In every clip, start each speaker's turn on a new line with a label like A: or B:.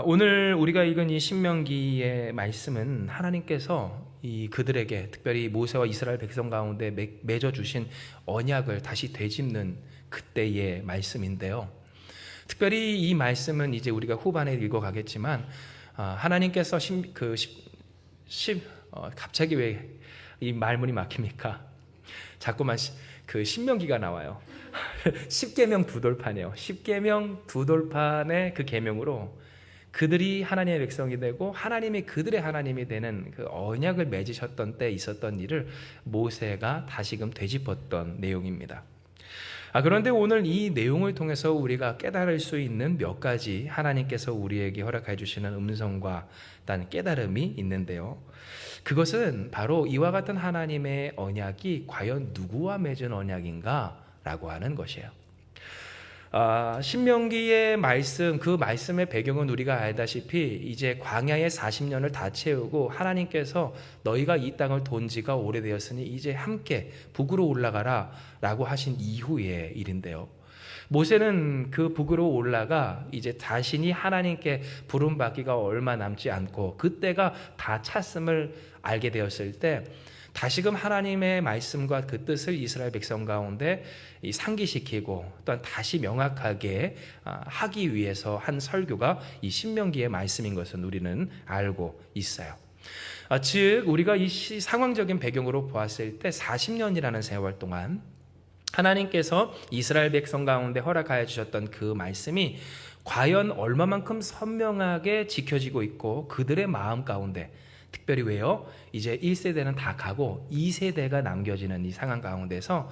A: 오늘 우리가 읽은 이 신명기의 말씀은 하나님께서 그들에게, 특별히 모세와 이스라엘 백성 가운데 맺어 주신 언약을 다시 되짚는 그때의 말씀인데요. 특별히 이 말씀은 이제 우리가 후반에 읽어가겠지만 하나님께서 갑자기 왜 이 말문이 막힙니까? 자꾸만 그 신명기가 나와요. 십계명 두 돌판이에요. 십계명 두 돌판의 그 계명으로 그들이 하나님의 백성이 되고 하나님이 그들의 하나님이 되는 그 언약을 맺으셨던 때 있었던 일을 모세가 다시금 되짚었던 내용입니다. 그런데 오늘 이 내용을 통해서 우리가 깨달을 수 있는 몇 가지 하나님께서 우리에게 허락해 주시는 음성과 일단 깨달음이 있는데요. 그것은 바로 이와 같은 하나님의 언약이 과연 누구와 맺은 언약인가 라고 하는 것이에요. 신명기의 말씀, 그 말씀의 배경은 우리가 알다시피 이제 광야의 40년을 다 채우고 하나님께서 너희가 이 땅을 돈 지가 오래되었으니 이제 함께 북으로 올라가라 라고 하신 이후의 일인데요. 모세는 그 북으로 올라가 이제 자신이 하나님께 부름받기가 얼마 남지 않고 그때가 다 찼음을 알게 되었을 때 다시금 하나님의 말씀과 그 뜻을 이스라엘 백성 가운데 상기시키고 또한 다시 명확하게 하기 위해서 한 설교가 이 신명기의 말씀인 것은 우리는 알고 있어요. 즉 우리가 이 상황적인 배경으로 보았을 때 40년이라는 세월 동안 하나님께서 이스라엘 백성 가운데 허락하여 주셨던 그 말씀이 과연 얼마만큼 선명하게 지켜지고 있고 그들의 마음 가운데 특별히 왜요? 이제 1세대는 다 가고 2세대가 남겨지는 이 상황 가운데서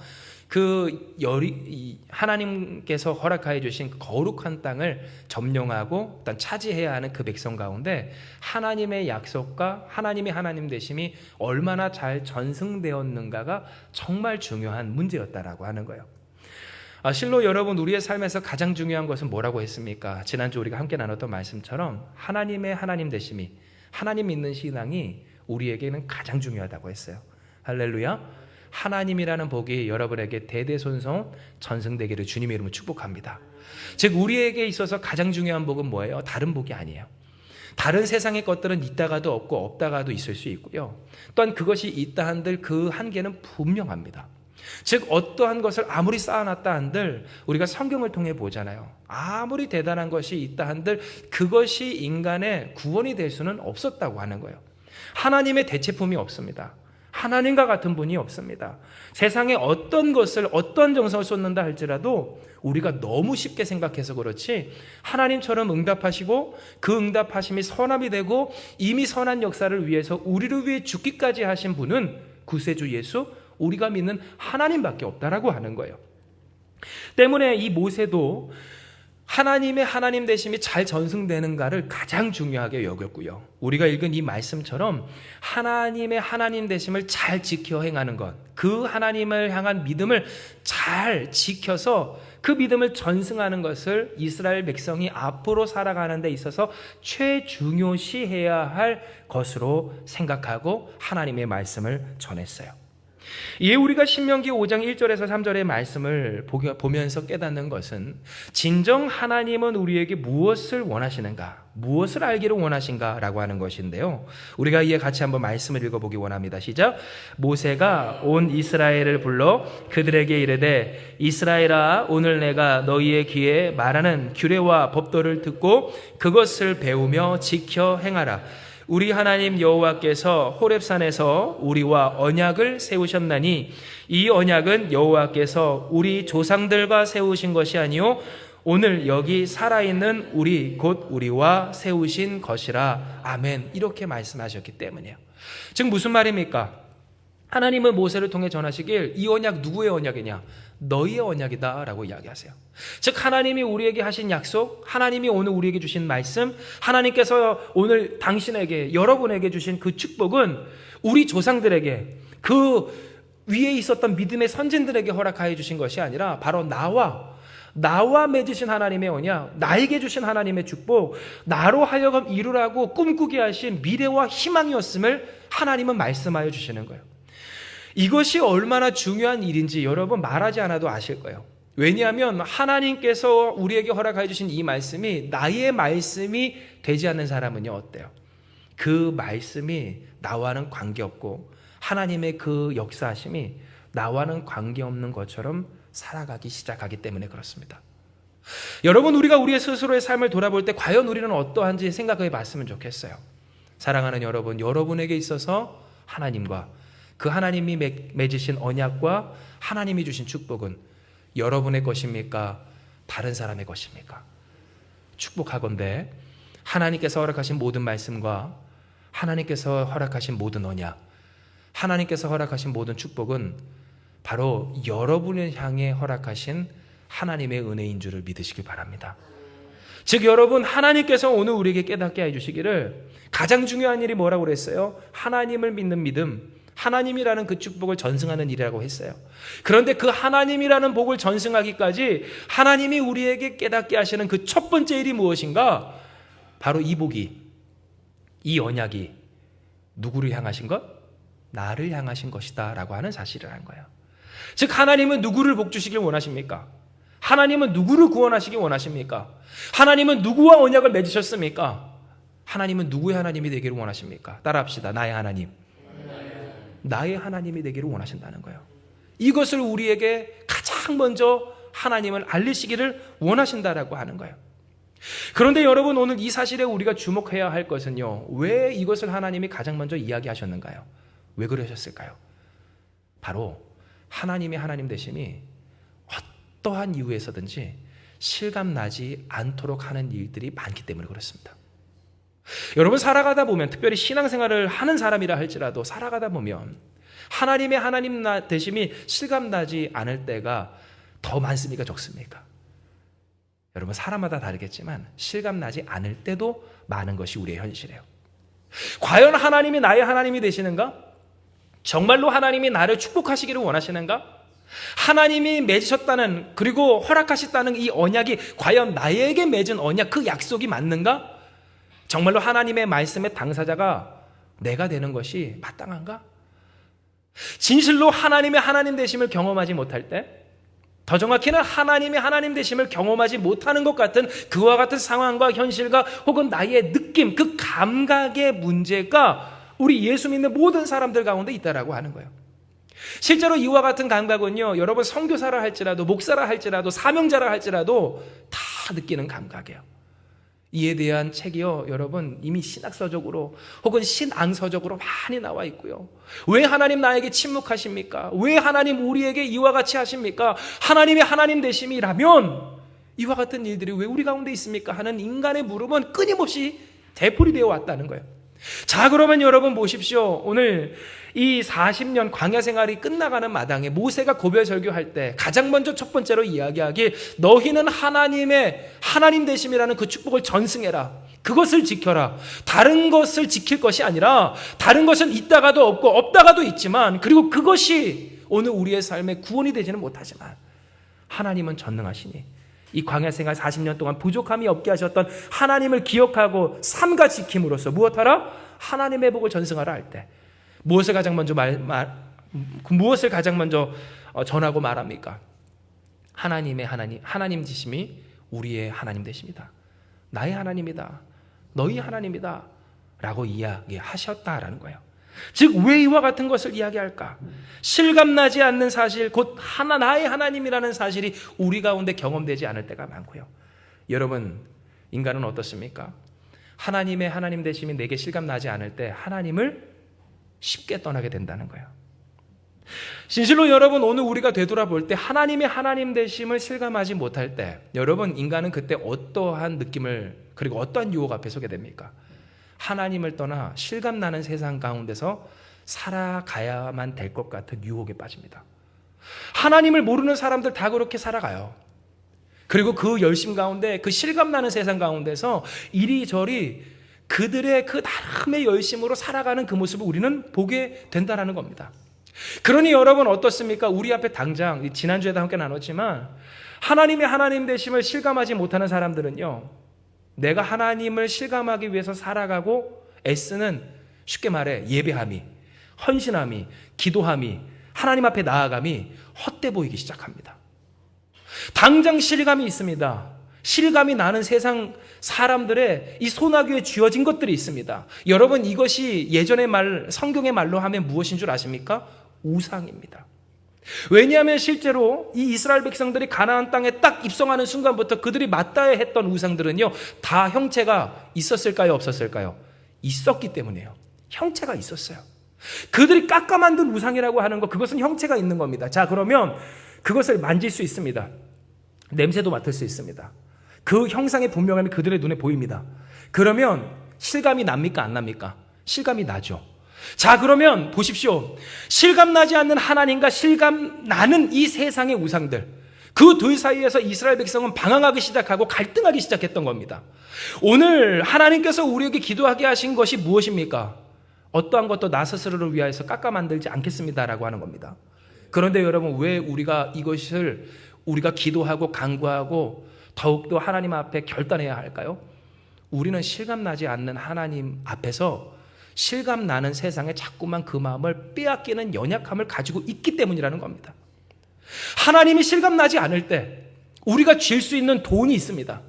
A: 하나님께서 허락하여 주신 거룩한 땅을 점령하고 일단 차지해야 하는 그 백성 가운데 하나님의 약속과 하나님의 하나님 되심이 얼마나 잘 전승되었는가가 정말 중요한 문제였다라고 하는 거예요. 실로 여러분, 우리의 삶에서 가장 중요한 것은 뭐라고 했습니까? 지난주 우리가 함께 나눴던 말씀처럼 하나님의 하나님 되심이, 하나님 믿는 신앙이 우리에게는 가장 중요하다고 했어요. 할렐루야. 하나님이라는 복이 여러분에게 대대손손 전승되기를 주님의 이름으로 축복합니다. 즉 우리에게 있어서 가장 중요한 복은 뭐예요? 다른 복이 아니에요. 다른 세상의 것들은 있다가도 없고 없다가도 있을 수 있고요. 또한 그것이 있다 한들 그 한계는 분명합니다. 즉 어떠한 것을 아무리 쌓아놨다 한들 우리가 성경을 통해 보잖아요. 아무리 대단한 것이 있다 한들 그것이 인간의 구원이 될 수는 없었다고 하는 거예요. 하나님의 대체품이 없습니다. 하나님과 같은 분이 없습니다. 세상에 어떤 것을 어떤 정성을 쏟는다 할지라도 우리가 너무 쉽게 생각해서 그렇지 하나님처럼 응답하시고 그 응답하심이 선함이 되고 이미 선한 역사를 위해서 우리를 위해 죽기까지 하신 분은 구세주 예수, 우리가 믿는 하나님밖에 없다라고 하는 거예요. 때문에 이 모세도 하나님의 하나님 되심이 잘 전승되는가를 가장 중요하게 여겼고요. 우리가 읽은 이 말씀처럼 하나님의 하나님 되심을 잘 지켜 행하는 것, 그 하나님을 향한 믿음을 잘 지켜서 그 믿음을 전승하는 것을 이스라엘 백성이 앞으로 살아가는 데 있어서 최중요시해야 할 것으로 생각하고 하나님의 말씀을 전했어요. 이에 우리가 신명기 5장 1절에서 3절의 말씀을 보면서 깨닫는 것은 진정 하나님은 우리에게 무엇을 원하시는가, 무엇을 알기를 원하신가 라고 하는 것인데요. 우리가 이에 같이 한번 말씀을 읽어보기 원합니다. 시작. 모세가 온 이스라엘을 불러 그들에게 이르되 이스라엘아, 오늘 내가 너희의 귀에 말하는 규례와 법도를 듣고 그것을 배우며 지켜 행하라. 우리 하나님 여호와께서 호렙산에서 우리와 언약을 세우셨나니 이 언약은 여호와께서 우리 조상들과 세우신 것이 아니요 오늘 여기 살아있는 우리 곧 우리와 세우신 것이라. 아멘. 이렇게 말씀하셨기 때문이에요. 즉 무슨 말입니까? 하나님은 모세를 통해 전하시길 이 언약 누구의 언약이냐? 너희의 언약이다 라고 이야기하세요. 즉 하나님이 우리에게 하신 약속, 하나님이 오늘 우리에게 주신 말씀, 하나님께서 오늘 당신에게, 여러분에게 주신 그 축복은 우리 조상들에게, 그 위에 있었던 믿음의 선진들에게 허락하여 주신 것이 아니라 바로 나와 맺으신 하나님의 언약, 나에게 주신 하나님의 축복, 나로 하여금 이루라고 꿈꾸게 하신 미래와 희망이었음을 하나님은 말씀하여 주시는 거예요. 이것이 얼마나 중요한 일인지 여러분 말하지 않아도 아실 거예요. 왜냐하면 하나님께서 우리에게 허락해 주신 이 말씀이 나의 말씀이 되지 않는 사람은요 어때요? 그 말씀이 나와는 관계없고 하나님의 그 역사하심이 나와는 관계없는 것처럼 살아가기 시작하기 때문에 그렇습니다. 여러분, 우리가 우리의 스스로의 삶을 돌아볼 때 과연 우리는 어떠한지 생각해 봤으면 좋겠어요. 사랑하는 여러분, 여러분에게 있어서 하나님과 그 하나님이 맺으신 언약과 하나님이 주신 축복은 여러분의 것입니까? 다른 사람의 것입니까? 축복하건대 하나님께서 허락하신 모든 말씀과 하나님께서 허락하신 모든 언약, 하나님께서 허락하신 모든 축복은 바로 여러분을 향해 허락하신 하나님의 은혜인 줄을 믿으시길 바랍니다. 즉 여러분, 하나님께서 오늘 우리에게 깨닫게 해주시기를 가장 중요한 일이 뭐라고 그랬어요? 하나님을 믿는 믿음, 하나님이라는 그 축복을 전승하는 일이라고 했어요. 그런데 그 하나님이라는 복을 전승하기까지 하나님이 우리에게 깨닫게 하시는 그 첫 번째 일이 무엇인가? 바로 이 복이, 이 언약이 누구를 향하신 것? 나를 향하신 것이다 라고 하는 사실을 한 거예요. 즉 하나님은 누구를 복 주시길 원하십니까? 하나님은 누구를 구원하시길 원하십니까? 하나님은 누구와 언약을 맺으셨습니까? 하나님은 누구의 하나님이 되기를 원하십니까? 따라합시다. 나의 하나님. 나의 하나님이 되기를 원하신다는 거예요. 이것을 우리에게 가장 먼저 하나님을 알리시기를 원하신다라고 하는 거예요. 그런데 여러분, 오늘 이 사실에 우리가 주목해야 할 것은요, 왜 이것을 하나님이 가장 먼저 이야기하셨는가요? 왜 그러셨을까요? 바로 하나님의 하나님 되심이 어떠한 이유에서든지 실감나지 않도록 하는 일들이 많기 때문에 그렇습니다. 여러분, 살아가다 보면, 특별히 신앙생활을 하는 사람이라 할지라도 살아가다 보면 하나님의 하나님 되심이 실감나지 않을 때가 더 많습니까? 적습니까? 여러분, 사람마다 다르겠지만 실감나지 않을 때도 많은 것이 우리의 현실이에요. 과연 하나님이 나의 하나님이 되시는가? 정말로 하나님이 나를 축복하시기를 원하시는가? 하나님이 맺으셨다는, 그리고 허락하셨다는 이 언약이 과연 나에게 맺은 언약, 그 약속이 맞는가? 정말로 하나님의 말씀의 당사자가 내가 되는 것이 마땅한가? 진실로 하나님의 하나님 되심을 경험하지 못할 때, 더 정확히는 하나님의 하나님 되심을 경험하지 못하는 것 같은 그와 같은 상황과 현실과 혹은 나의 느낌, 그 감각의 문제가 우리 예수 믿는 모든 사람들 가운데 있다라고 하는 거예요. 실제로 이와 같은 감각은요, 여러분 선교사라 할지라도, 목사라 할지라도, 사명자라 할지라도 다 느끼는 감각이에요. 이에 대한 책이요, 여러분 이미 신학서적으로 혹은 신앙서적으로 많이 나와 있고요. 왜 하나님 나에게 침묵하십니까? 왜 하나님 우리에게 이와 같이 하십니까? 하나님의 하나님 되심이라면 이와 같은 일들이 왜 우리 가운데 있습니까? 하는 인간의 물음은 끊임없이 되풀이되어 왔다는 거예요. 자, 그러면 여러분 보십시오. 오늘 이 40년 광야 생활이 끝나가는 마당에 모세가 고별 설교할 때 가장 먼저 첫 번째로 이야기하길, 너희는 하나님의 하나님 되심이라는 그 축복을 전승해라. 그것을 지켜라. 다른 것을 지킬 것이 아니라, 다른 것은 있다가도 없고 없다가도 있지만, 그리고 그것이 오늘 우리의 삶의 구원이 되지는 못하지만 하나님은 전능하시니 이 광야 생활 40년 동안 부족함이 없게 하셨던 하나님을 기억하고 삼가 지킴으로써 무엇하라? 하나님의 복을 전승하라 할 때 무엇을 가장 먼저 무엇을 가장 먼저 전하고 말합니까? 하나님의 하나님 지심이 우리의 하나님 되십니다. 나의 하나님이다. 너희 하나님이다. 라고 이야기하셨다라는 거예요. 즉, 왜 이와 같은 것을 이야기할까? 실감나지 않는 사실, 곧 나의 하나님이라는 사실이 우리 가운데 경험되지 않을 때가 많고요. 여러분, 인간은 어떻습니까? 하나님의 하나님 되심이 내게 실감나지 않을 때 하나님을 쉽게 떠나게 된다는 거예요. 진실로 여러분, 오늘 우리가 되돌아볼 때 하나님의 하나님 되심을 실감하지 못할 때, 여러분, 인간은 그때 어떠한 느낌을, 그리고 어떠한 유혹 앞에 서게 됩니까? 하나님을 떠나 실감나는 세상 가운데서 살아가야만 될 것 같은 유혹에 빠집니다. 하나님을 모르는 사람들 다 그렇게 살아가요. 그리고 그 열심 가운데, 그 실감나는 세상 가운데서 이리저리 그들의 그 나름의 열심으로 살아가는 그 모습을 우리는 보게 된다는 겁니다. 그러니 여러분 어떻습니까? 우리 앞에 당장, 지난주에도 함께 나눴지만, 하나님의 하나님 되심을 실감하지 못하는 사람들은요, 내가 하나님을 실감하기 위해서 살아가고 애쓰는, 쉽게 말해 예배함이, 헌신함이, 기도함이, 하나님 앞에 나아감이 헛돼 보이기 시작합니다. 당장 실감이 있습니다. 실감이 나는 세상 사람들의 이 소나기에 쥐어진 것들이 있습니다. 여러분, 이것이 예전의 말, 성경의 말로 하면 무엇인 줄 아십니까? 우상입니다. 왜냐하면 실제로 이 이스라엘 백성들이 가나안 땅에 딱 입성하는 순간부터 그들이 맞닿아야 했던 우상들은요, 다 형체가 있었을까요? 없었을까요? 있었기 때문이에요. 형체가 있었어요. 그들이 깎아 만든 우상이라고 하는 것, 그것은 형체가 있는 겁니다. 자, 그러면 그것을 만질 수 있습니다. 냄새도 맡을 수 있습니다. 그 형상의 분명함이 그들의 눈에 보입니다. 그러면 실감이 납니까? 안 납니까? 실감이 나죠. 자, 그러면 보십시오. 실감 나지 않는 하나님과 실감 나는 이 세상의 우상들, 그 둘 사이에서 이스라엘 백성은 방황하기 시작하고 갈등하기 시작했던 겁니다. 오늘 하나님께서 우리에게 기도하게 하신 것이 무엇입니까? 어떠한 것도 나 스스로를 위하여서 깎아 만들지 않겠습니다라고 하는 겁니다. 그런데 여러분, 왜 우리가 이것을 우리가 기도하고 간구하고 더욱더 하나님 앞에 결단해야 할까요? 우리는 실감나지 않는 하나님 앞에서 실감나는 세상에 자꾸만 그 마음을 빼앗기는 연약함을 가지고 있기 때문이라는 겁니다. 하나님이 실감나지 않을 때 우리가 쥘 수 있는 돈이 있습니다.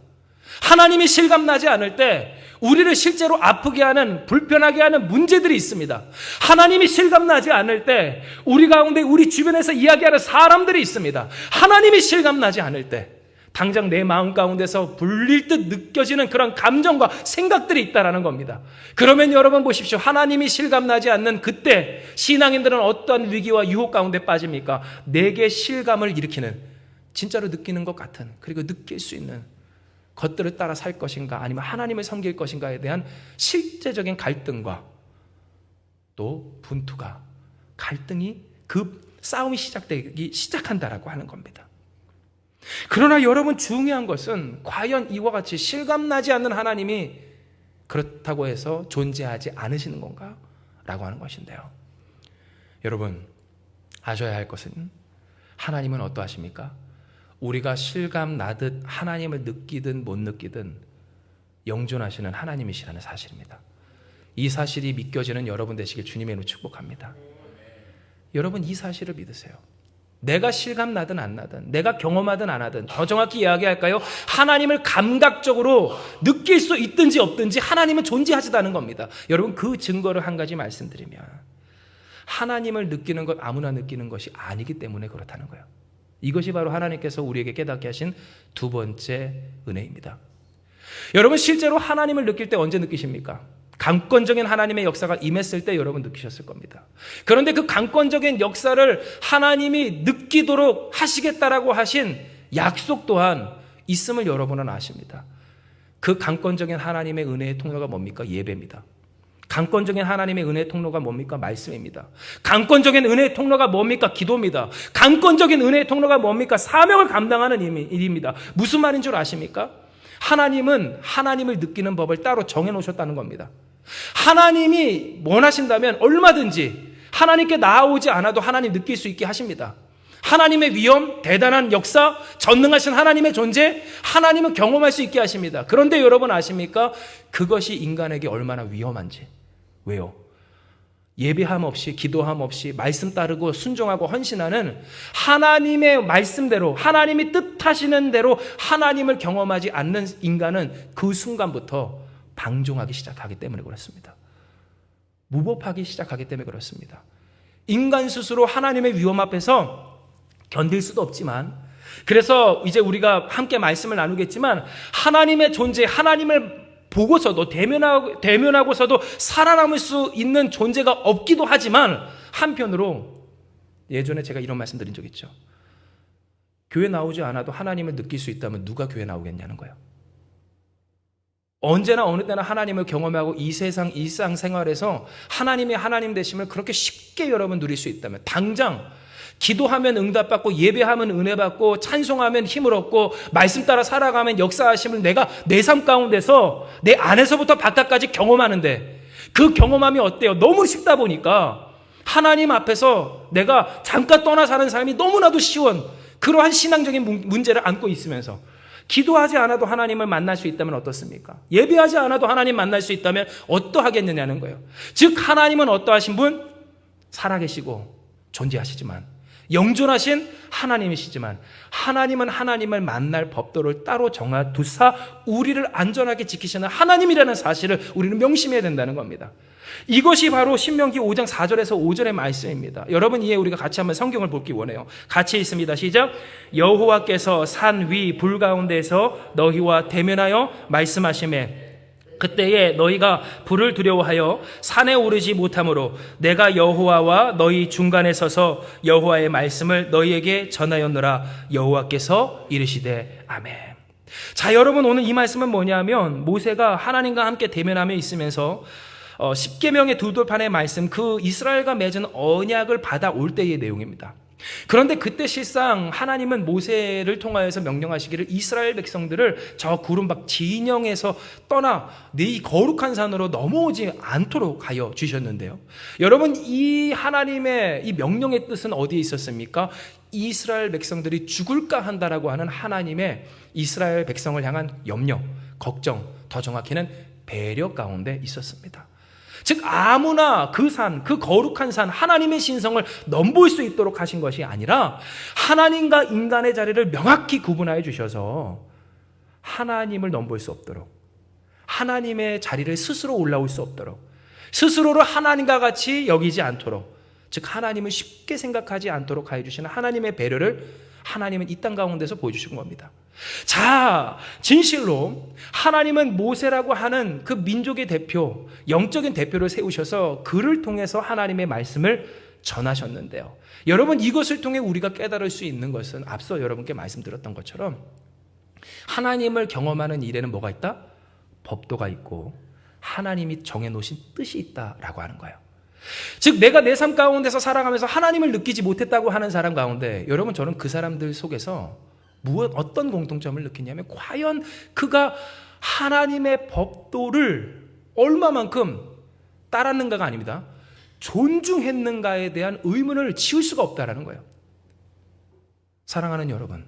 A: 하나님이 실감나지 않을 때 우리를 실제로 아프게 하는, 불편하게 하는 문제들이 있습니다. 하나님이 실감나지 않을 때 우리 가운데, 우리 주변에서 이야기하는 사람들이 있습니다. 하나님이 실감나지 않을 때 당장 내 마음 가운데서 불릴 듯 느껴지는 그런 감정과 생각들이 있다라는 겁니다. 그러면 여러분 보십시오. 하나님이 실감나지 않는 그때 신앙인들은 어떠한 위기와 유혹 가운데 빠집니까? 내게 실감을 일으키는, 진짜로 느끼는 것 같은, 그리고 느낄 수 있는 것들을 따라 살 것인가, 아니면 하나님을 섬길 것인가에 대한 실제적인 갈등과 또 분투가, 갈등이, 그 싸움이 시작되기 시작한다라고 하는 겁니다. 그러나 여러분, 중요한 것은 과연 이와 같이 실감나지 않는 하나님이 그렇다고 해서 존재하지 않으시는 건가? 라고 하는 것인데요. 여러분, 아셔야 할 것은 하나님은 어떠하십니까? 우리가 실감나듯 하나님을 느끼든 못 느끼든 영존하시는 하나님이시라는 사실입니다. 이 사실이 믿겨지는 여러분 되시길 주님의 이름으로 축복합니다. 여러분, 이 사실을 믿으세요. 내가 실감나든 안 나든, 내가 경험하든 안 하든, 더 정확히 이야기할까요? 하나님을 감각적으로 느낄 수 있든지 없든지 하나님은 존재하지도 겁니다. 여러분, 그 증거를 한 가지 말씀드리면, 하나님을 느끼는 것 아무나 느끼는 것이 아니기 때문에 그렇다는 거예요. 이것이 바로 하나님께서 우리에게 깨닫게 하신 두 번째 은혜입니다. 여러분, 실제로 하나님을 느낄 때 언제 느끼십니까? 강권적인 하나님의 역사가 임했을 때 여러분 느끼셨을 겁니다. 그런데 그 강권적인 역사를 하나님이 느끼도록 하시겠다라고 하신 약속 또한 있음을 여러분은 아십니다. 그 강권적인 하나님의 은혜의 통로가 뭡니까? 예배입니다. 강권적인 하나님의 은혜의 통로가 뭡니까? 말씀입니다. 강권적인 은혜의 통로가 뭡니까? 기도입니다. 강권적인 은혜의 통로가 뭡니까? 사명을 감당하는 일입니다. 무슨 말인 줄 아십니까? 하나님은 하나님을 느끼는 법을 따로 정해놓으셨다는 겁니다. 하나님이 원하신다면 얼마든지 하나님께 나아오지 않아도 하나님 느낄 수 있게 하십니다. 하나님의 위엄, 대단한 역사, 전능하신 하나님의 존재, 하나님은 경험할 수 있게 하십니다. 그런데 여러분 아십니까? 그것이 인간에게 얼마나 위험한지. 왜요? 예배함 없이, 기도함 없이, 말씀 따르고 순종하고 헌신하는 하나님의 말씀대로, 하나님이 뜻하시는 대로 하나님을 경험하지 않는 인간은 그 순간부터 방종하기 시작하기 때문에 그렇습니다. 무법하기 시작하기 때문에 그렇습니다. 인간 스스로 하나님의 위험 앞에서 견딜 수도 없지만, 그래서 이제 우리가 함께 말씀을 나누겠지만, 하나님의 존재, 하나님을 보고서도 대면하고서도 살아남을 수 있는 존재가 없기도 하지만, 한편으로 예전에 제가 이런 말씀 드린 적 있죠. 교회 나오지 않아도 하나님을 느낄 수 있다면 누가 교회 나오겠냐는 거예요. 언제나 어느 때나 하나님을 경험하고 이 세상 일상생활에서 하나님의 하나님 되심을 그렇게 쉽게 여러분 누릴 수 있다면, 당장 기도하면 응답받고, 예배하면 은혜받고, 찬송하면 힘을 얻고, 말씀 따라 살아가면 역사하심을 내가 내 삶 가운데서 내 안에서부터 바깥까지 경험하는데, 그 경험함이 어때요? 너무 쉽다 보니까 하나님 앞에서 내가 잠깐 떠나 사는 삶이 너무나도 쉬운 그러한 신앙적인 문제를 안고 있으면서, 기도하지 않아도 하나님을 만날 수 있다면 어떻습니까? 예배하지 않아도 하나님 만날 수 있다면 어떠하겠느냐는 거예요. 즉, 하나님은 어떠하신 분? 살아계시고 존재하시지만 영존하신 하나님이시지만 하나님은 하나님을 만날 법도를 따로 정하두사 우리를 안전하게 지키시는 하나님이라는 사실을 우리는 명심해야 된다는 겁니다. 이것이 바로 신명기 5장 4절에서 5절의 말씀입니다. 여러분, 이에 우리가 같이 한번 성경을 보기 원해요. 같이 있습니다. 시작. 여호와께서 산 위 불 가운데서 너희와 대면하여 말씀하시매 그때에 너희가 불을 두려워하여 산에 오르지 못하므로 내가 여호와와 너희 중간에 서서 여호와의 말씀을 너희에게 전하였노라. 여호와께서 이르시되 아멘. 자, 여러분, 오늘 이 말씀은 뭐냐면 모세가 하나님과 함께 대면하며 있으면서 십계명의 두 돌판의 말씀, 그 이스라엘과 맺은 언약을 받아올 때의 내용입니다. 그런데 그때 실상 하나님은 모세를 통하여서 명령하시기를 이스라엘 백성들을 저 구름박 진영에서 떠나 네 거룩한 산으로 넘어오지 않도록 하여 주셨는데요. 여러분, 이 하나님의 이 명령의 뜻은 어디에 있었습니까? 이스라엘 백성들이 죽을까 한다라고 하는 하나님의 이스라엘 백성을 향한 염려, 걱정, 더 정확히는 배려 가운데 있었습니다. 즉 아무나 그 산, 그 거룩한 산, 하나님의 신성을 넘볼 수 있도록 하신 것이 아니라 하나님과 인간의 자리를 명확히 구분하여 주셔서 하나님을 넘볼 수 없도록, 하나님의 자리를 스스로 올라올 수 없도록, 스스로를 하나님과 같이 여기지 않도록, 즉 하나님을 쉽게 생각하지 않도록 하여 주시는 하나님의 배려를 하나님은 이 땅 가운데서 보여주신 겁니다. 자, 진실로 하나님은 모세라고 하는 그 민족의 대표, 영적인 대표를 세우셔서 그를 통해서 하나님의 말씀을 전하셨는데요. 여러분, 이것을 통해 우리가 깨달을 수 있는 것은 앞서 여러분께 말씀드렸던 것처럼 하나님을 경험하는 일에는 뭐가 있다? 법도가 있고 하나님이 정해놓으신 뜻이 있다라고 하는 거예요. 즉 내가 내 삶 가운데서 살아가면서 하나님을 느끼지 못했다고 하는 사람 가운데 여러분, 저는 그 사람들 속에서 어떤 공통점을 느끼냐면 과연 그가 하나님의 법도를 얼마만큼 따랐는가가 아닙니다. 존중했는가에 대한 의문을 지울 수가 없다라는 거예요. 사랑하는 여러분,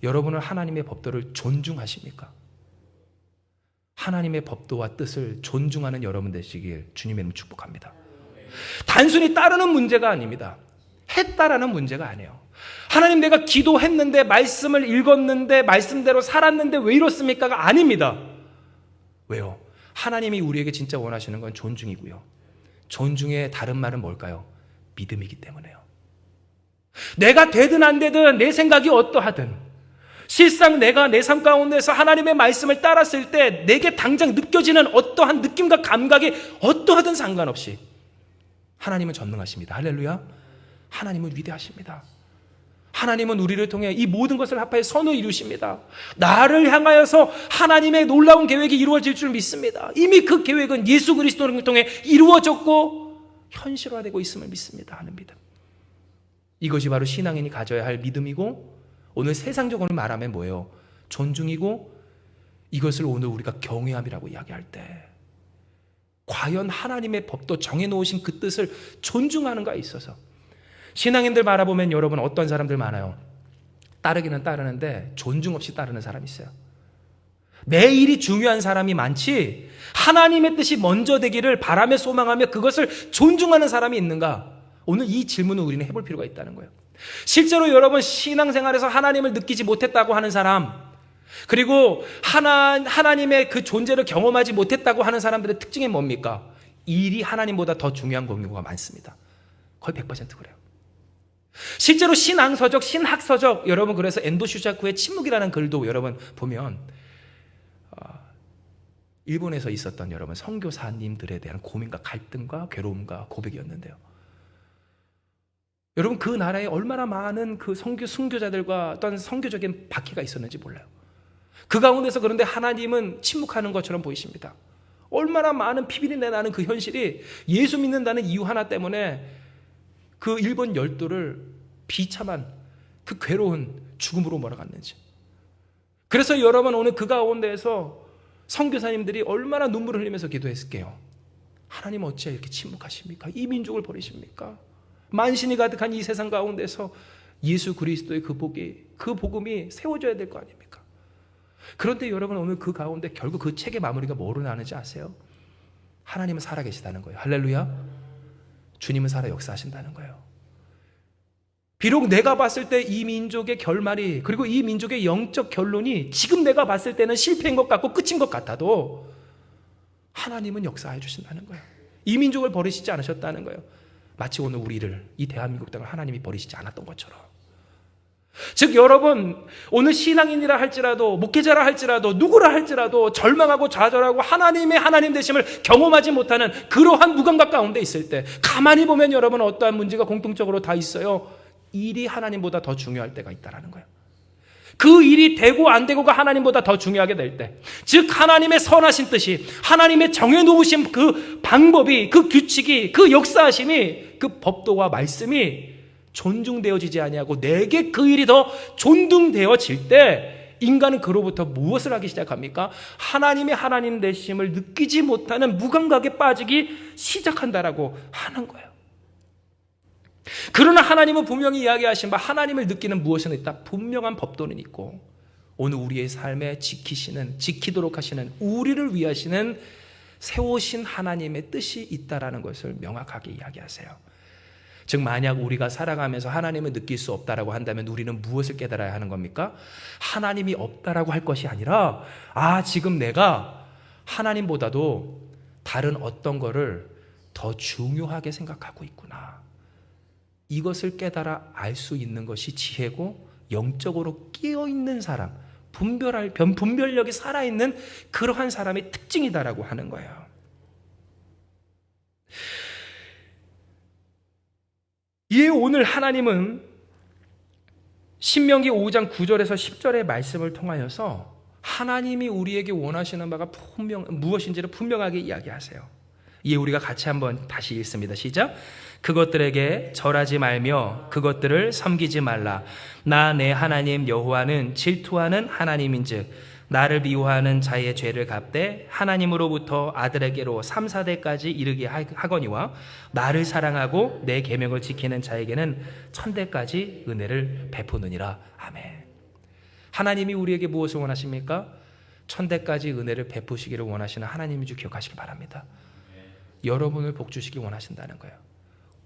A: 여러분은 하나님의 법도를 존중하십니까? 하나님의 법도와 뜻을 존중하는 여러분 되시길 주님의 이름으로 축복합니다. 단순히 따르는 문제가 아닙니다. 했다라는 문제가 아니에요. 하나님, 내가 기도했는데, 말씀을 읽었는데, 말씀대로 살았는데 왜 이렇습니까가 아닙니다. 왜요? 하나님이 우리에게 진짜 원하시는 건 존중이고요. 존중의 다른 말은 뭘까요? 믿음이기 때문에요. 내가 되든 안 되든 내 생각이 어떠하든 실상 내가 내 삶 가운데서 하나님의 말씀을 따랐을 때 내게 당장 느껴지는 어떠한 느낌과 감각이 어떠하든 상관없이 하나님은 전능하십니다. 할렐루야. 하나님은 위대하십니다. 하나님은 우리를 통해 이 모든 것을 합하여 선을 이루십니다. 나를 향하여서 하나님의 놀라운 계획이 이루어질 줄 믿습니다. 이미 그 계획은 예수 그리스도를 통해 이루어졌고 현실화되고 있음을 믿습니다. 하는 믿음. 이것이 바로 신앙인이 가져야 할 믿음이고 오늘 세상적으로 말하면 뭐예요? 존중이고 이것을 오늘 우리가 경외함이라고 이야기할 때 과연 하나님의 법도 정해놓으신 그 뜻을 존중하는가에 있어서 신앙인들 바라보면 여러분 어떤 사람들 많아요? 따르기는 따르는데 존중 없이 따르는 사람이 있어요. 내 일이 중요한 사람이 많지 하나님의 뜻이 먼저 되기를 바라며 소망하며 그것을 존중하는 사람이 있는가? 오늘 이 질문을 우리는 해볼 필요가 있다는 거예요. 실제로 여러분 신앙생활에서 하나님을 느끼지 못했다고 하는 사람, 그리고 하나님의 그 존재를 경험하지 못했다고 하는 사람들의 특징이 뭡니까? 일이 하나님보다 더 중요한 경우가 많습니다. 거의 100% 그래요. 실제로 신앙서적, 신학서적, 여러분 그래서 엔도 슈자쿠의 침묵이라는 글도 여러분 보면 일본에서 있었던 여러분 선교사님들에 대한 고민과 갈등과 괴로움과 고백이었는데요. 여러분 그 나라에 얼마나 많은 그 선교자들과 어떤 선교적인 박해가 있었는지 몰라요. 그 가운데서 그런데 하나님은 침묵하는 것처럼 보이십니다. 얼마나 많은 피비린내 나는 그 현실이 예수 믿는다는 이유 하나 때문에 그 일본 열도를 비참한 그 괴로운 죽음으로 몰아갔는지. 그래서 여러분 오늘 그 가운데에서 선교사님들이 얼마나 눈물을 흘리면서 기도했을게요. 하나님 어찌 이렇게 침묵하십니까? 이 민족을 버리십니까? 만신이 가득한 이 세상 가운데서 예수 그리스도의 그 복음이 세워져야 될 거 아닙니까? 그런데 여러분 오늘 그 가운데 결국 그 책의 마무리가 뭐로 나는지 아세요? 하나님은 살아계시다는 거예요. 할렐루야. 주님은 살아 역사하신다는 거예요. 비록 내가 봤을 때 이 민족의 결말이, 그리고 이 민족의 영적 결론이 지금 내가 봤을 때는 실패인 것 같고 끝인 것 같아도 하나님은 역사해 주신다는 거예요. 이 민족을 버리시지 않으셨다는 거예요. 마치 오늘 우리를, 이 대한민국 땅을 하나님이 버리시지 않았던 것처럼. 즉 여러분, 오늘 신앙인이라 할지라도, 목회자라 할지라도, 누구라 할지라도 절망하고 좌절하고 하나님의 하나님 되심을 경험하지 못하는 그러한 무감각 가운데 있을 때, 가만히 보면 여러분 어떠한 문제가 공통적으로 다 있어요. 일이 하나님보다 더 중요할 때가 있다는 거예요. 그 일이 되고 안 되고가 하나님보다 더 중요하게 될 때, 즉 하나님의 선하신 뜻이, 하나님의 정해놓으신 그 방법이, 그 규칙이, 그 역사하심이, 그 법도와 말씀이 존중되어지지 아니하고 내게 그 일이 더 존중되어질 때, 인간은 그로부터 무엇을 하기 시작합니까? 하나님의 하나님 되심을 느끼지 못하는 무감각에 빠지기 시작한다라고 하는 거예요. 그러나 하나님은 분명히 이야기하신 바, 하나님을 느끼는 무엇은 있다? 분명한 법도는 있고, 오늘 우리의 삶에 지키도록 하시는, 우리를 위하시는 세우신 하나님의 뜻이 있다라는 것을 명확하게 이야기하세요. 즉 만약 우리가 살아가면서 하나님을 느낄 수 없다라고 한다면 우리는 무엇을 깨달아야 하는 겁니까? 하나님이 없다라고 할 것이 아니라, 지금 내가 하나님보다도 다른 어떤 거를 더 중요하게 생각하고 있구나. 이것을 깨달아 알 수 있는 것이 지혜고, 영적으로 깨어있는 사람, 분별력이 살아있는 그러한 사람의 특징이다라고 하는 거예요. 이에 오늘 하나님은 신명기 5장 9절에서 10절의 말씀을 통하여서 하나님이 우리에게 원하시는 바가 무엇인지를 분명하게 이야기하세요. 이에 우리가 같이 한번 다시 읽습니다. 시작. 그것들에게 절하지 말며 그것들을 섬기지 말라. 나 내 하나님 여호와는 질투하는 하나님인즉 나를 미워하는 자의 죄를 갚되 하나님으로부터 아들에게로 3, 4대까지 이르게 하거니와 나를 사랑하고 내 계명을 지키는 자에게는 1000대까지 은혜를 베푸느니라. 아멘. 하나님이 우리에게 무엇을 원하십니까? 1000대까지 은혜를 베푸시기를 원하시는 하나님인 줄 기억하시기 바랍니다. 여러분을 복주시기 원하신다는 거예요.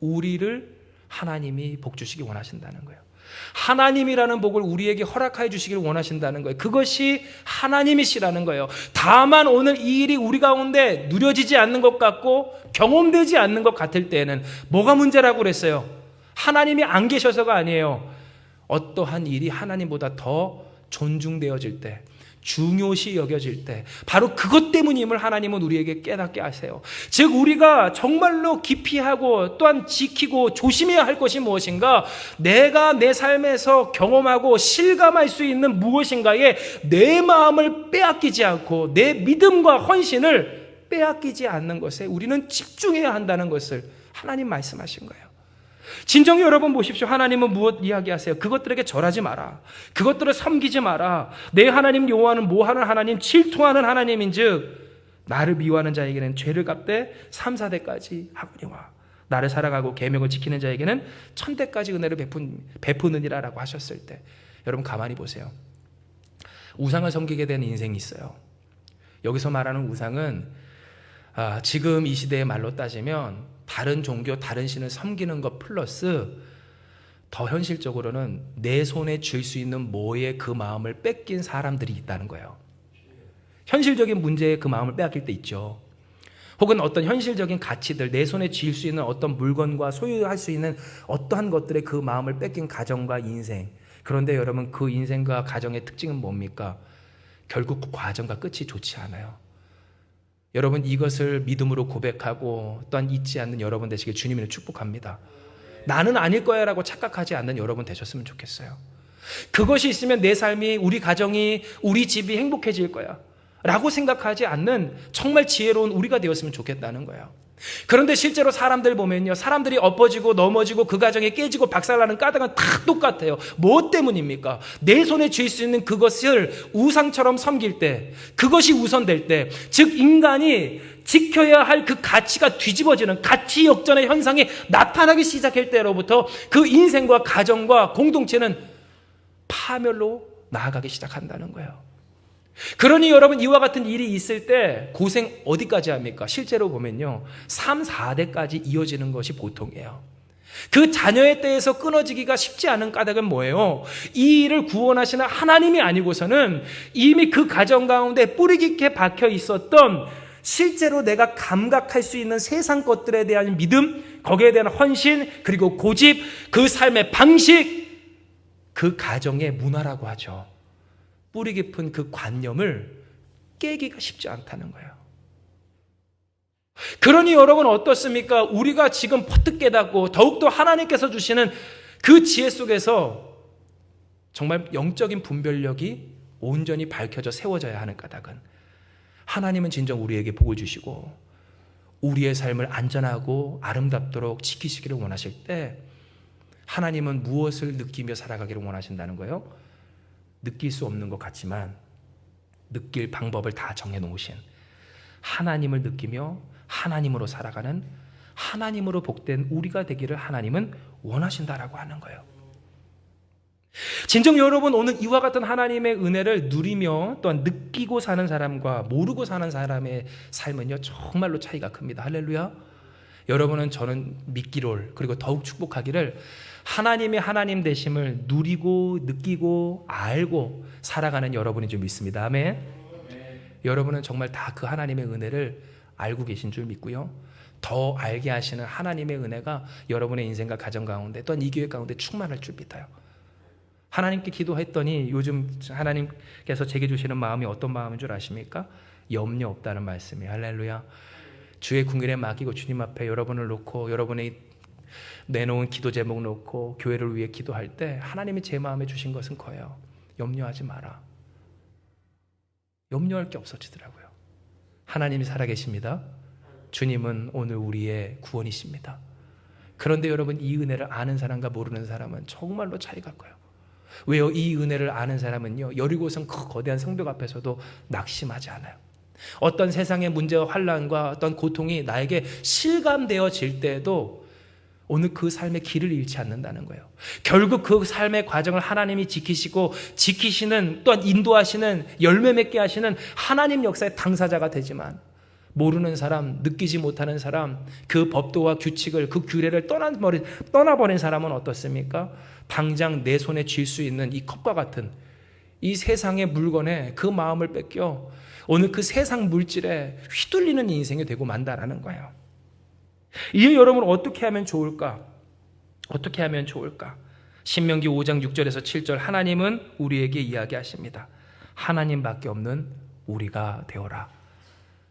A: 우리를 하나님이 복주시기 원하신다는 거예요. 하나님이라는 복을 우리에게 허락해 주시기를 원하신다는 거예요. 그것이 하나님이시라는 거예요. 다만 오늘 이 일이 우리 가운데 누려지지 않는 것 같고 경험되지 않는 것 같을 때에는 뭐가 문제라고 그랬어요? 하나님이 안 계셔서가 아니에요. 어떠한 일이 하나님보다 더 존중되어질 때, 중요시 여겨질 때, 바로 그것 때문임을 하나님은 우리에게 깨닫게 하세요. 즉 우리가 정말로 기피하고 또한 지키고 조심해야 할 것이 무엇인가? 내가 내 삶에서 경험하고 실감할 수 있는 무엇인가에 내 마음을 빼앗기지 않고 내 믿음과 헌신을 빼앗기지 않는 것에 우리는 집중해야 한다는 것을 하나님 말씀하신 거예요. 진정히 여러분 보십시오. 하나님은 무엇 이야기하세요? 그것들에게 절하지 마라. 그것들을 섬기지 마라. 내 하나님 여호와는 뭐하는 하나님? 질투하는 하나님인즉 나를 미워하는 자에게는 죄를 갚되 3, 4대까지 하거니와 나를 사랑하고 계명을 지키는 자에게는 1000대까지 은혜를 베푸느니라 라고 하셨을 때, 여러분 가만히 보세요. 우상을 섬기게 된 인생이 있어요. 여기서 말하는 우상은 지금 이 시대의 말로 따지면 다른 종교, 다른 신을 섬기는 것 플러스 더 현실적으로는 내 손에 쥘 수 있는 뭐에 그 마음을 뺏긴 사람들이 있다는 거예요. 현실적인 문제에 그 마음을 빼앗길 때 있죠. 혹은 어떤 현실적인 가치들, 내 손에 쥘 수 있는 어떤 물건과 소유할 수 있는 어떠한 것들에 그 마음을 뺏긴 가정과 인생. 그런데 여러분 그 인생과 가정의 특징은 뭡니까? 결국 그 과정과 끝이 좋지 않아요. 여러분 이것을 믿음으로 고백하고 또한 잊지 않는 여러분 되시길 주님을 축복합니다. 나는 아닐 거야 라고 착각하지 않는 여러분 되셨으면 좋겠어요. 그것이 있으면 내 삶이, 우리 가정이, 우리 집이 행복해질 거야 라고 생각하지 않는 정말 지혜로운 우리가 되었으면 좋겠다는 거예요. 그런데 실제로 사람들 보면요, 사람들이 엎어지고 넘어지고 그 가정에 깨지고 박살나는 까닭은 다 똑같아요. 뭐 때문입니까? 내 손에 쥘 수 있는 그것을 우상처럼 섬길 때, 그것이 우선될 때, 즉 인간이 지켜야 할 그 가치가 뒤집어지는 가치 역전의 현상이 나타나기 시작할 때로부터 그 인생과 가정과 공동체는 파멸로 나아가기 시작한다는 거예요. 그러니 여러분 이와 같은 일이 있을 때 고생 어디까지 합니까? 실제로 보면요 3, 4대까지 이어지는 것이 보통이에요. 그 자녀의 때에서 끊어지기가 쉽지 않은 까닭은 뭐예요? 이 일을 구원하시는 하나님이 아니고서는 이미 그 가정 가운데 뿌리 깊게 박혀 있었던 실제로 내가 감각할 수 있는 세상 것들에 대한 믿음, 거기에 대한 헌신, 그리고 고집, 그 삶의 방식, 그 가정의 문화라고 하죠. 뿌리 깊은 그 관념을 깨기가 쉽지 않다는 거예요. 그러니 여러분 어떻습니까? 우리가 지금 퍼뜩 깨닫고 더욱더 하나님께서 주시는 그 지혜 속에서 정말 영적인 분별력이 온전히 밝혀져 세워져야 하는 까닭은 하나님은 진정 우리에게 복을 주시고 우리의 삶을 안전하고 아름답도록 지키시기를 원하실 때 하나님은 무엇을 느끼며 살아가기를 원하신다는 거예요? 느낄 수 없는 것 같지만 느낄 방법을 다 정해놓으신 하나님을 느끼며 하나님으로 살아가는 하나님으로 복된 우리가 되기를 하나님은 원하신다라고 하는 거예요. 진정 여러분 오늘 이와 같은 하나님의 은혜를 누리며 또한 느끼고 사는 사람과 모르고 사는 사람의 삶은요 정말로 차이가 큽니다. 할렐루야. 여러분은 저는 믿기를 그리고 더욱 축복하기를 하나님의 하나님 되심을 누리고 느끼고 알고 살아가는 여러분인 줄 믿습니다. 아멘. 여러분은 정말 다 그 하나님의 은혜를 알고 계신 줄 믿고요. 더 알게 하시는 하나님의 은혜가 여러분의 인생과 가정 가운데 또한 이 교회 가운데 충만할 줄 믿어요. 하나님께 기도했더니 요즘 하나님께서 제게 주시는 마음이 어떤 마음인 줄 아십니까? 염려 없다는 말씀이에요. 할렐루야. 주의 궁일에 맡기고 주님 앞에 여러분을 놓고 여러분의 내놓은 기도 제목 놓고 교회를 위해 기도할 때 하나님이 제 마음에 주신 것은 커요. 염려하지 마라. 염려할 게 없어지더라고요. 하나님이 살아계십니다. 주님은 오늘 우리의 구원이십니다. 그런데 여러분 이 은혜를 아는 사람과 모르는 사람은 정말로 차이가 커요. 왜요? 이 은혜를 아는 사람은요 여리고성 그 거대한 성벽 앞에서도 낙심하지 않아요. 어떤 세상의 문제와 환난과 어떤 고통이 나에게 실감되어질 때에도 오늘 그 삶의 길을 잃지 않는다는 거예요. 결국 그 삶의 과정을 하나님이 지키시고 지키시는 또한 인도하시는 열매 맺게 하시는 하나님 역사의 당사자가 되지만 모르는 사람, 느끼지 못하는 사람, 그 법도와 규칙을 그 규례를 떠나버린 사람은 어떻습니까? 당장 내 손에 쥘 수 있는 이 컵과 같은 이 세상의 물건에 그 마음을 뺏겨 오늘 그 세상 물질에 휘둘리는 인생이 되고 만다라는 거예요. 이에 여러분 어떻게 하면 좋을까? 어떻게 하면 좋을까? 신명기 5장 6절에서 7절 하나님은 우리에게 이야기하십니다. 하나님밖에 없는 우리가 되어라.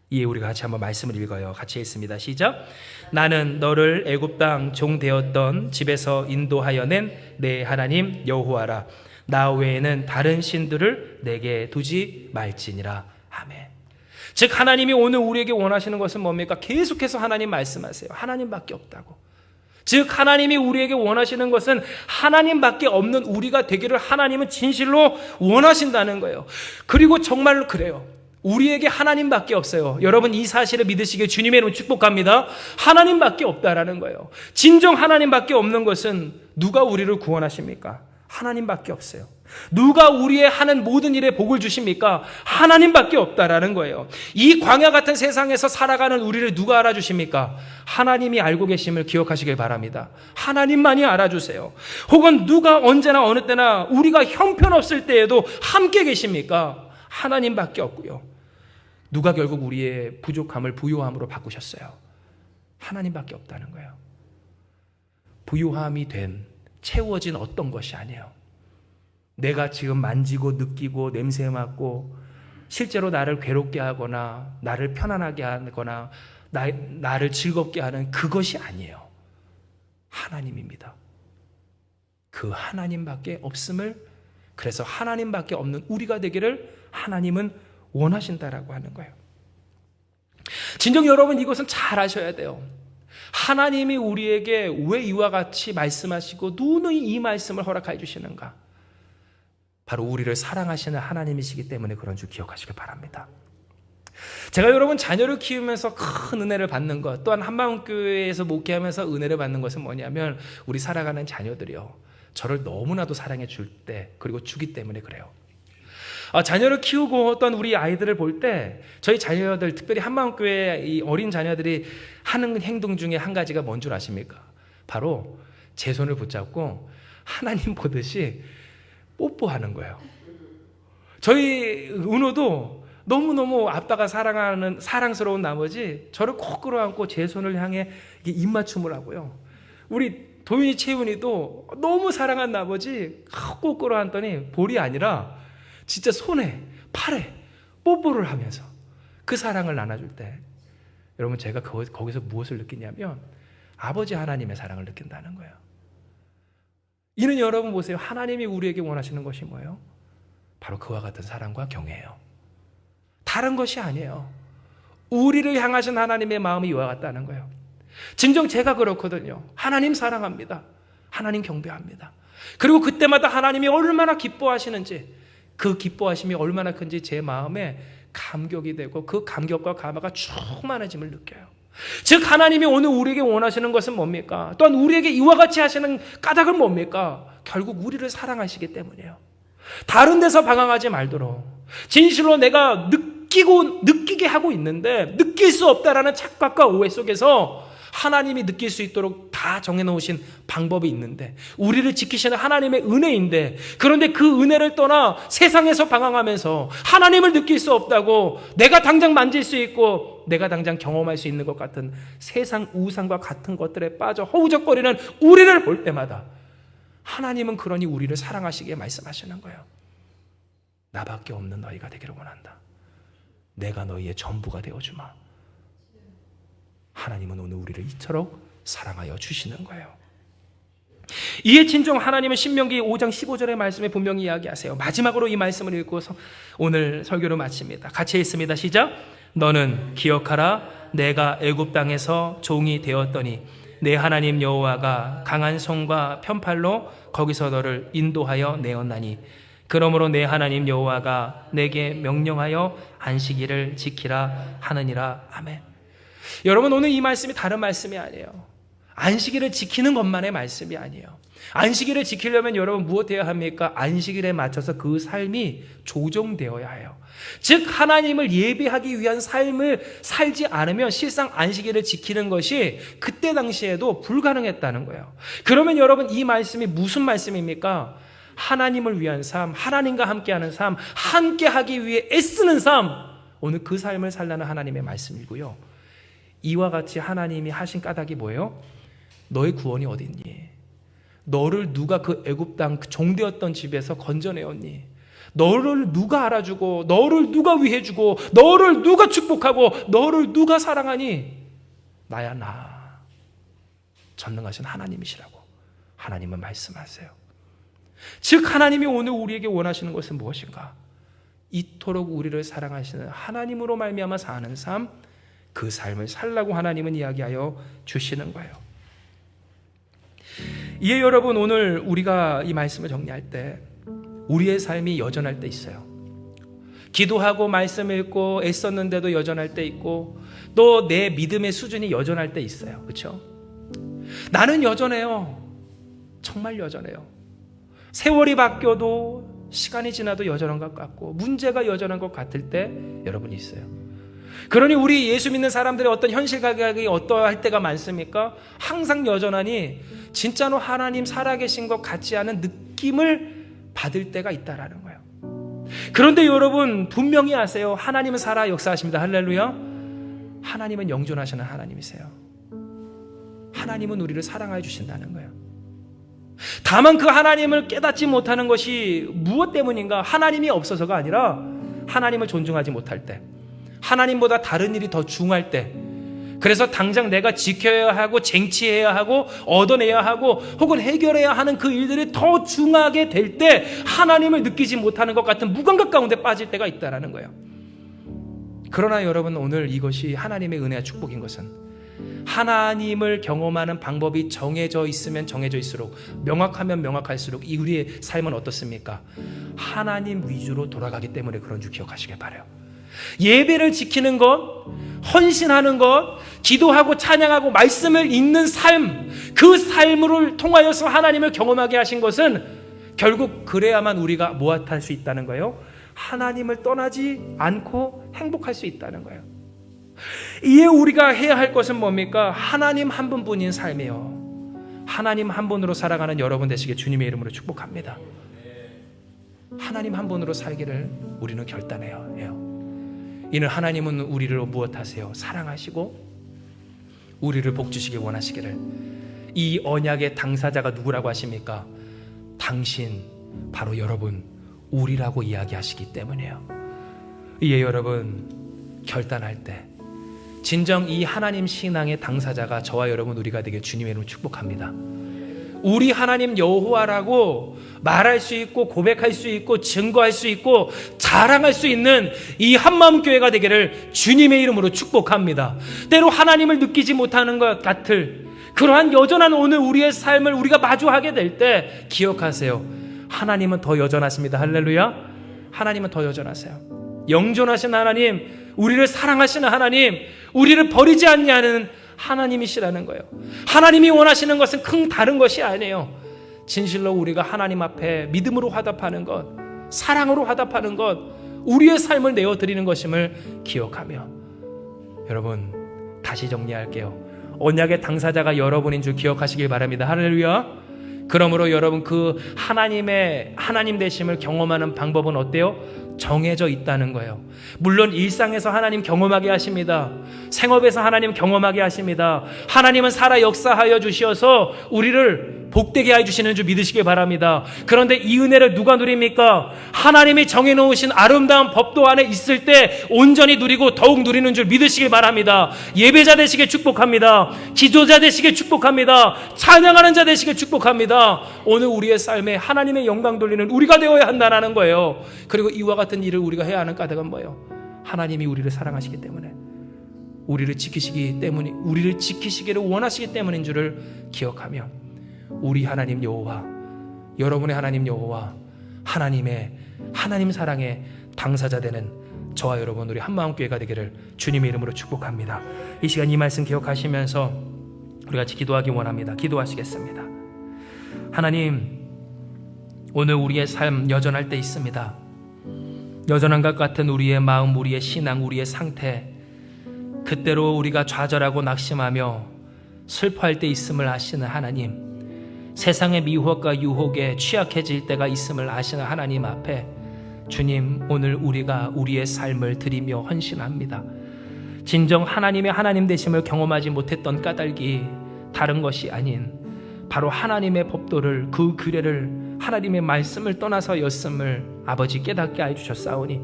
A: 이에 우리가 같이 한번 말씀을 읽어요. 같이 읽습니다. 시작. 나는 너를 애굽 땅 종 되었던 집에서 인도하여 낸 내 하나님 여호와라. 나 외에는 다른 신들을 내게 두지 말지니라. 아멘. 즉 하나님이 오늘 우리에게 원하시는 것은 뭡니까? 계속해서 하나님 말씀하세요. 하나님밖에 없다고. 즉 하나님이 우리에게 원하시는 것은 하나님밖에 없는 우리가 되기를 하나님은 진실로 원하신다는 거예요. 그리고 정말로 그래요. 우리에게 하나님밖에 없어요. 여러분 이 사실을 믿으시길 주님의 이름으로 축복합니다. 하나님밖에 없다라는 거예요. 진정 하나님밖에 없는 것은 누가 우리를 구원하십니까? 하나님밖에 없어요. 누가 우리의 하는 모든 일에 복을 주십니까? 하나님밖에 없다라는 거예요. 이 광야 같은 세상에서 살아가는 우리를 누가 알아주십니까? 하나님이 알고 계심을 기억하시길 바랍니다. 하나님만이 알아주세요. 혹은 누가 언제나 어느 때나 우리가 형편없을 때에도 함께 계십니까? 하나님밖에 없고요. 누가 결국 우리의 부족함을 부요함으로 바꾸셨어요? 하나님밖에 없다는 거예요. 부요함이 된 채워진 어떤 것이 아니에요. 내가 지금 만지고 느끼고 냄새 맡고 실제로 나를 괴롭게 하거나 나를 편안하게 하거나 나를 즐겁게 하는 그것이 아니에요. 하나님입니다. 그 하나님밖에 없음을, 그래서 하나님밖에 없는 우리가 되기를 하나님은 원하신다라고 하는 거예요. 진정 여러분 이것은 잘 아셔야 돼요. 하나님이 우리에게 왜 이와 같이 말씀하시고 누누이 이 말씀을 허락해 주시는가? 바로 우리를 사랑하시는 하나님이시기 때문에 그런 줄 기억하시길 바랍니다. 제가 여러분 자녀를 키우면서 큰 은혜를 받는 것, 또한 한마음교회에서 목회하면서 은혜를 받는 것은 뭐냐면 우리 살아가는 자녀들이요, 저를 너무나도 사랑해 줄 때, 그리고 주기 때문에 그래요. 자녀를 키우고 또한 우리 아이들을 볼 때 저희 자녀들, 특별히 한마음교회 이 어린 자녀들이 하는 행동 중에 한 가지가 뭔 줄 아십니까? 바로 제 손을 붙잡고 하나님 보듯이 뽀뽀하는 거예요. 저희 은호도 너무너무 아빠가 사랑스러운 나머지 저를 꼭 끌어안고 제 손을 향해 입맞춤을 하고요. 우리 도윤이 채훈이도 너무 사랑한 나머지 꼭 끌어안더니 볼이 아니라 진짜 손에 팔에 뽀뽀를 하면서 그 사랑을 나눠줄 때 여러분 제가 거기서 무엇을 느끼냐면 아버지 하나님의 사랑을 느낀다는 거예요. 이는 여러분 보세요. 하나님이 우리에게 원하시는 것이 뭐예요? 바로 그와 같은 사랑과 경애예요. 다른 것이 아니에요. 우리를 향하신 하나님의 마음이 이와 같다는 거예요. 진정 제가 그렇거든요. 하나님 사랑합니다. 하나님 경배합니다. 그리고 그때마다 하나님이 얼마나 기뻐하시는지, 그 기뻐하심이 얼마나 큰지 제 마음에 감격이 되고 그 감격과 감화가 충만해짐을 느껴요. 즉 하나님이 오늘 우리에게 원하시는 것은 뭡니까? 또한 우리에게 이와 같이 하시는 까닭은 뭡니까? 결국 우리를 사랑하시기 때문이에요. 다른 데서 방황하지 말도록 진실로 내가 느끼게 하고 있는데 느낄 수 없다라는 착각과 오해 속에서 하나님이 느낄 수 있도록 다 정해놓으신 방법이 있는데, 우리를 지키시는 하나님의 은혜인데, 그런데 그 은혜를 떠나 세상에서 방황하면서 하나님을 느낄 수 없다고, 내가 당장 만질 수 있고 내가 당장 경험할 수 있는 것 같은 세상 우상과 같은 것들에 빠져 허우적거리는 우리를 볼 때마다 하나님은 그러니 우리를 사랑하시기에 말씀하시는 거예요. 나밖에 없는 너희가 되기를 원한다. 내가 너희의 전부가 되어주마. 하나님은 오늘 우리를 이토록 사랑하여 주시는 거예요. 이에 진정 하나님은 신명기 5장 15절의 말씀에 분명히 이야기하세요. 마지막으로 이 말씀을 읽고서 오늘 설교를 마칩니다. 같이 읽습니다. 시작. 너는 기억하라. 내가 애굽 땅에서 종이 되었더니 내 하나님 여호와가 강한 손과 편팔로 거기서 너를 인도하여 내었나니 그러므로 내 하나님 여호와가 내게 명령하여 안식일을 지키라 하느니라. 아멘. 여러분, 오늘 이 말씀이 다른 말씀이 아니에요. 안식일을 지키는 것만의 말씀이 아니에요. 안식일을 지키려면 여러분 무엇해야 합니까? 안식일에 맞춰서 그 삶이 조정되어야 해요. 즉 하나님을 예배하기 위한 삶을 살지 않으면 실상 안식일을 지키는 것이 그때 당시에도 불가능했다는 거예요. 그러면 여러분 이 말씀이 무슨 말씀입니까? 하나님을 위한 삶, 하나님과 함께하는 삶, 함께하기 위해 애쓰는 삶, 오늘 그 삶을 살라는 하나님의 말씀이고요. 이와 같이 하나님이 하신 까닭이 뭐예요? 너의 구원이 어디 있니? 너를 누가 그 애굽 땅 종되었던 집에서 건져내었니? 너를 누가 알아주고, 너를 누가 위해주고, 너를 누가 축복하고, 너를 누가 사랑하니? 나야 나. 전능하신 하나님이시라고 하나님은 말씀하세요. 즉 하나님이 오늘 우리에게 원하시는 것은 무엇인가? 이토록 우리를 사랑하시는 하나님으로 말미암아 사는 삶, 그 삶을 살라고 하나님은 이야기하여 주시는 거예요. 이에 여러분 오늘 우리가 이 말씀을 정리할 때 우리의 삶이 여전할 때 있어요. 기도하고 말씀 읽고 애썼는데도 여전할 때 있고 또 내 믿음의 수준이 여전할 때 있어요. 그렇죠? 나는 여전해요. 정말 여전해요. 세월이 바뀌어도 시간이 지나도 여전한 것 같고 문제가 여전한 것 같을 때 여러분이 있어요. 그러니 우리 예수 믿는 사람들의 어떤 현실 감각이 어떠할 때가 많습니까? 항상 여전하니 진짜로 하나님 살아계신 것 같지 않은 느낌을 받을 때가 있다라는 거예요. 그런데 여러분 분명히 아세요. 하나님은 살아 역사하십니다. 할렐루야. 하나님은 영존하시는 하나님이세요. 하나님은 우리를 사랑해 주신다는 거예요. 다만 그 하나님을 깨닫지 못하는 것이 무엇 때문인가? 하나님이 없어서가 아니라 하나님을 존중하지 못할 때, 하나님보다 다른 일이 더 중요할 때, 그래서 당장 내가 지켜야 하고 쟁취해야 하고 얻어내야 하고 혹은 해결해야 하는 그 일들이 더 중요하게 될 때 하나님을 느끼지 못하는 것 같은 무감각 가운데 빠질 때가 있다는 거예요. 그러나 여러분 오늘 이것이 하나님의 은혜와 축복인 것은 하나님을 경험하는 방법이 정해져 있으면 정해져 있을수록, 명확하면 명확할수록 이 우리의 삶은 어떻습니까? 하나님 위주로 돌아가기 때문에 그런 줄 기억하시길 바라요. 예배를 지키는 것, 헌신하는 것, 기도하고 찬양하고 말씀을 읽는 삶, 그 삶을 통하여서 하나님을 경험하게 하신 것은 결국 그래야만 우리가 무엇할 수 있다는 거예요. 하나님을 떠나지 않고 행복할 수 있다는 거예요. 이에 우리가 해야 할 것은 뭡니까? 하나님 한 분뿐인 삶이에요. 하나님 한 분으로 살아가는 여러분 되시길 주님의 이름으로 축복합니다. 하나님 한 분으로 살기를 우리는 결단해야 해요. 이는 하나님은 우리를 무엇하세요? 사랑하시고 우리를 복주시길 원하시기를. 이 언약의 당사자가 누구라고 하십니까? 당신, 바로 여러분, 우리라고 이야기하시기 때문이에요. 이에 여러분 결단할 때 진정 이 하나님 신앙의 당사자가 저와 여러분 우리가 되길 주님의 이름으로 축복합니다. 우리 하나님 여호와라고 말할 수 있고 고백할 수 있고 증거할 수 있고 자랑할 수 있는 이 한마음 교회가 되기를 주님의 이름으로 축복합니다. 때로 하나님을 느끼지 못하는 것 같을 그러한 여전한 오늘 우리의 삶을 우리가 마주하게 될 때 기억하세요. 하나님은 더 여전하십니다. 할렐루야. 하나님은 더 여전하세요. 영존하신 하나님, 우리를 사랑하시는 하나님, 우리를 버리지 않냐는 하나님이시라는 거예요. 하나님이 원하시는 것은 큰 다른 것이 아니에요. 진실로 우리가 하나님 앞에 믿음으로 화답하는 것, 사랑으로 화답하는 것, 우리의 삶을 내어드리는 것임을 기억하며, 여러분 다시 정리할게요. 언약의 당사자가 여러분인 줄 기억하시길 바랍니다. 할렐루야. 그러므로 여러분 그 하나님의 하나님 되심을 경험하는 방법은 어때요? 정해져 있다는 거예요. 물론 일상에서 하나님 경험하게 하십니다. 생업에서 하나님 경험하게 하십니다. 하나님은 살아 역사하여 주셔서 우리를 복되게 해주시는 줄 믿으시길 바랍니다. 그런데 이 은혜를 누가 누립니까? 하나님이 정해놓으신 아름다운 법도 안에 있을 때 온전히 누리고 더욱 누리는 줄 믿으시길 바랍니다. 예배자 되시길 축복합니다. 기도자 되시길 축복합니다. 찬양하는 자 되시길 축복합니다. 오늘 우리의 삶에 하나님의 영광 돌리는 우리가 되어야 한다는 거예요. 그리고 이와 같은 일을 우리가 해야 하는 까닭은 뭐예요? 하나님이 우리를 사랑하시기 때문에, 우리를 지키시기를 원하시기 때문인 줄을 기억하며, 우리 하나님 여호와, 여러분의 하나님 여호와, 하나님 사랑의 당사자 되는 저와 여러분 우리 한마음교회가 되기를 주님의 이름으로 축복합니다. 이 시간 이 말씀 기억하시면서 우리 같이 기도하기 원합니다. 기도하시겠습니다. 하나님, 오늘 우리의 삶 여전할 때 있습니다. 여전한 것 같은 우리의 마음, 우리의 신앙, 우리의 상태, 그때로 우리가 좌절하고 낙심하며 슬퍼할 때 있음을 아시는 하나님, 세상의 미혹과 유혹에 취약해질 때가 있음을 아시는 하나님 앞에 주님, 오늘 우리가 우리의 삶을 드리며 헌신합니다. 진정 하나님의 하나님 되심을 경험하지 못했던 까닭이 다른 것이 아닌 바로 하나님의 법도를, 그 규례를, 하나님의 말씀을 떠나서였음을 아버지 깨닫게 해주셨사오니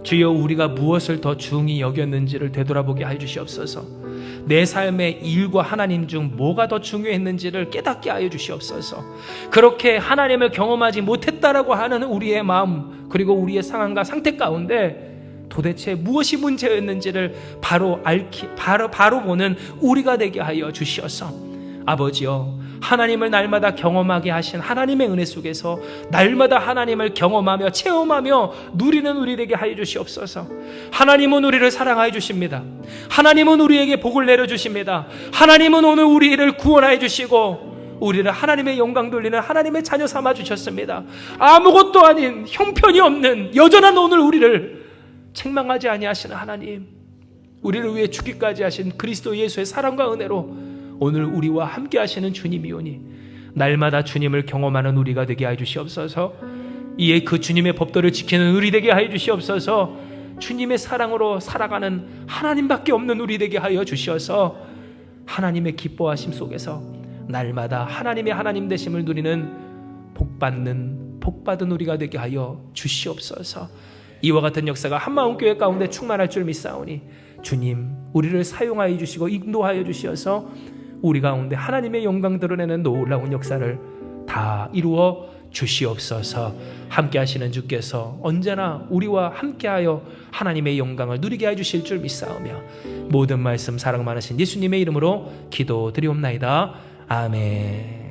A: 주여, 우리가 무엇을 더 중히 여겼는지를 되돌아보게 해주시옵소서. 내 삶의 일과 하나님 중 뭐가 더 중요했는지를 깨닫게 하여 주시옵소서. 그렇게 하나님을 경험하지 못했다라고 하는 우리의 마음, 그리고 우리의 상황과 상태 가운데 도대체 무엇이 문제였는지를 바로 보는 우리가 되게 하여 주시옵소서. 아버지여, 하나님을 날마다 경험하게 하신 하나님의 은혜 속에서 날마다 하나님을 경험하며 체험하며 누리는 우리 되게 하여 주시옵소서. 하나님은 우리를 사랑하여 주십니다. 하나님은 우리에게 복을 내려주십니다. 하나님은 오늘 우리를 구원하여 주시고 우리를 하나님의 영광 돌리는 하나님의 자녀 삼아 주셨습니다. 아무것도 아닌 형편이 없는 여전한 오늘 우리를 책망하지 아니하시는 하나님, 우리를 위해 죽기까지 하신 그리스도 예수의 사랑과 은혜로 오늘 우리와 함께 하시는 주님이오니 날마다 주님을 경험하는 우리가 되게 하여 주시옵소서. 이에 그 주님의 법도를 지키는 우리 되게 하여 주시옵소서. 주님의 사랑으로 살아가는 하나님밖에 없는 우리 되게 하여 주시어서 하나님의 기뻐하심 속에서 날마다 하나님의 하나님 되심을 누리는 복받은 우리가 되게 하여 주시옵소서. 이와 같은 역사가 한마음교회 가운데 충만할 줄 믿사오니 주님, 우리를 사용하여 주시고 인도하여 주시어서 우리 가운데 하나님의 영광 드러내는 놀라운 역사를 다 이루어 주시옵소서. 함께 하시는 주께서 언제나 우리와 함께하여 하나님의 영광을 누리게 해주실 줄 믿사오며 모든 말씀 사랑 많으신 예수님의 이름으로 기도드리옵나이다. 아멘.